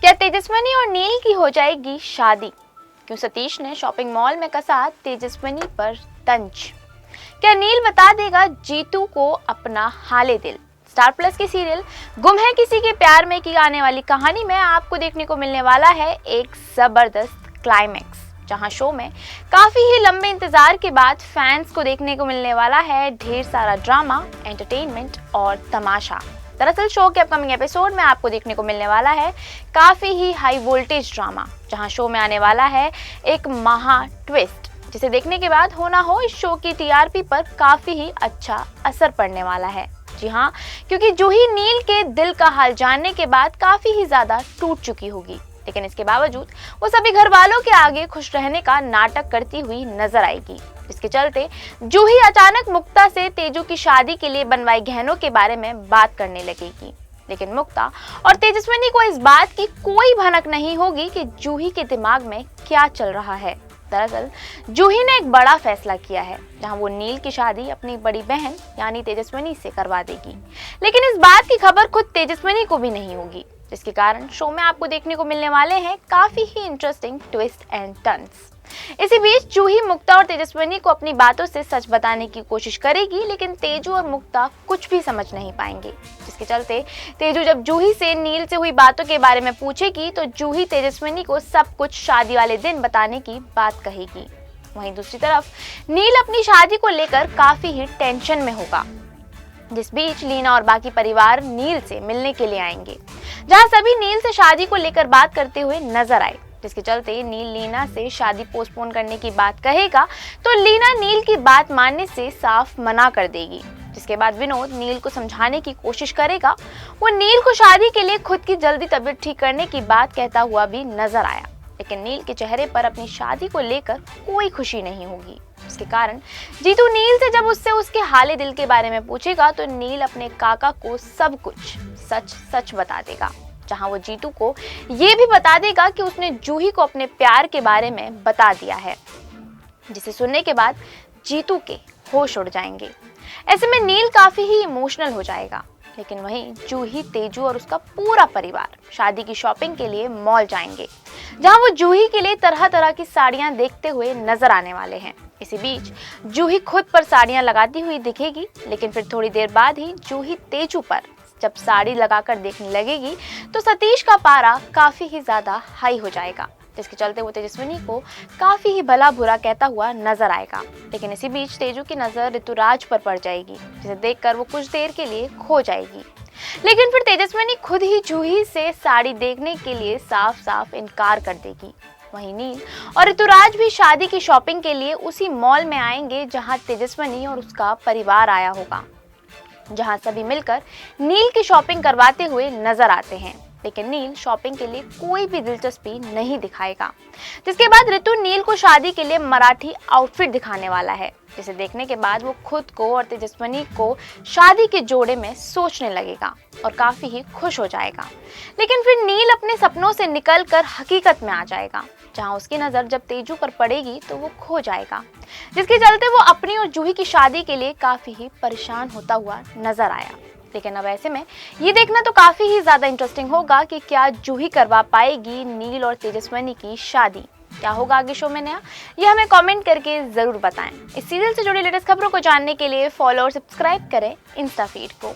क्या तेजस्विनी और नील की हो जाएगी शादी? क्यों सतीश ने शॉपिंग मॉल में कसा तेजस्विनी पर तंज? क्या नील बता देगा जीतू को अपना हाले दिल? स्टार प्लस की सीरियल गुम है किसी के प्यार में की आने वाली कहानी में आपको देखने को मिलने वाला है एक जबरदस्त क्लाइमैक्स, जहां शो में काफी ही लंबे इंतजार के बाद फैंस को देखने को मिलने वाला है ढेर सारा ड्रामा, एंटरटेनमेंट और तमाशा। दरअसल शो के अपकमिंग एपिसोड में आपको देखने को मिलने वाला है काफी ही हाई वोल्टेज ड्रामा, जहां शो में आने वाला है एक महा ट्विस्ट, जिसे देखने के बाद हो ना हो इस शो की टीआरपी पर काफी ही अच्छा असर पड़ने वाला है। जी हाँ, क्योंकि जूही नील के दिल का हाल जानने के बाद काफी ही ज्यादा टूट चुकी होगी, लेकिन इसके बावजूद वो सभी घर वालों के आगे खुश रहने का नाटक करती हुई नजर आएगी, जिसके चलते जूही अचानक मुक्ता से तेजू की शादी के लिए बनवाए गहनों के बारे में बात करने लगेगी। लेकिन मुक्ता और तेजस्विनी को इस बात की कोई भनक नहीं होगी कि जूही के दिमाग में क्या चल रहा है। दरअसल जूही ने एक बड़ा फैसला किया है, जहां वो नील की शादी अपनी बड़ी बहन यानी तेजस्विनी से करवा देगी, लेकिन इस बात की खबर खुद तेजस्विनी को भी नहीं होगी, जिसके कारण शो में आपको देखने को मिलने वाले हैं काफी ही इंटरेस्टिंग ट्विस्ट एंड टर्न्स। इसी बीच जूही मुक्ता और तेजस्विनी को अपनी बातों से सच बताने की कोशिश करेगी, लेकिन तेजू और मुक्ता कुछ भी समझ नहीं पाएंगे, जिसके चलते तेजू जब जूही से नील से हुई बातों के बारे में पूछेगी तो जूही तेजस्विनी को सब कुछ शादी वाले दिन बताने की बात कहेगी। वहीं दूसरी तरफ नील अपनी शादी को लेकर काफी ही टेंशन में होगा, जिस बीच लीना और बाकी परिवार नील से मिलने के लिए आएंगे, जहां सभी नील से शादी को लेकर बात करते हुए नजर आए, जिसके चलते नील लीना से शादी पोस्टपोन करने की बात कहेगा तो लीना नील की बात मानने से साफ मना कर देगी, जिसके बाद विनोद नील को समझाने की कोशिश करेगा। वो नील को शादी के लिए खुद की जल्दी तबीयत ठीक करने की बात कहता हुआ भी नजर आया, लेकिन नील के चेहरे पर अपनी शादी को लेकर कोई खुशी नहीं होगी। इसके कारण जीतू नील से जब उससे उसके हाले दिल के बारे में पूछेगा तो नील अपने काका को सब कुछ सच सच बता देगा, जहां वो जीतू को ये भी बता देगा कि उसने जूही को अपने प्यार के बारे में बता दिया है, जिसे सुनने के बाद जीतू के होश उड़ जाएंगे। ऐसे में नील काफी ही इमोशनल हो जाएगा, लेकिन वहीं जूही, तेजू और उसका पूरा परिवार शादी की शॉपिंग के लिए मॉल जाएंगे, जहां वो जूही के लिए तरह तरह की साड़ियां देखते हुए नजर आने वाले हैं। इसी बीच जूही खुद पर साड़ियां लगाती हुई दिखेगी, लेकिन फिर थोड़ी देर बाद ही जूही तेजू पर जब साड़ी लगाकर देखने लगेगी तो सतीश का पारा काफी ही ज्यादा हाई हो जाएगा, जिसके चलते वो तेजस्विनी को काफी ही भला बुरा कहता हुआ नजर आएगा। लेकिन इसी बीच तेजू की नजर ऋतुराज पर पड़ जाएगी, जिसे देखकर वो कुछ देर के लिए खो जाएगी, लेकिन फिर तेजस्विनी खुद ही जूही से साड़ी देखने के लिए साफ साफ इनकार कर देगी। वहीं नील और ऋतुराज भी शादी की शॉपिंग के लिए उसी मॉल में आएंगे जहां तेजस्विनी और उसका परिवार आया होगा, जहां सभी मिलकर नील की शॉपिंग करवाते हुए नजर आते हैं, लेकिन नील शॉपिंग के लिए कोई भी दिलचस्पी नहीं दिखाएगा। जिसके बाद ऋतु नील को शादी के लिए मराठी आउटफिट दिखाने वाला है, जिसे देखने के बाद वो खुद को और तेजस्विनी को शादी के जोड़े में सोचने लगेगा और काफी ही खुश हो जाएगा। लेकिन फिर नील अपने सपनों से निकलकर हकीकत में आ जाएगा, जहां उसकी नजर जब तेजू पर पड़ेगी तो वो खो जाएगा, जिसके चलते वो अपनी और जूही की शादी के लिए काफी ही परेशान होता हुआ नजर आया। लेकिन अब ऐसे में ये देखना तो काफी ही ज्यादा इंटरेस्टिंग होगा कि क्या जूही करवा पाएगी नील और तेजस्विनी की शादी। क्या होगा आगे शो में नया, ये हमें कमेंट करके जरूर बताएं। इस सीरियल से जुड़ी लेटेस्ट खबरों को जानने के लिए फॉलो और सब्सक्राइब करें इंस्टा फीड को।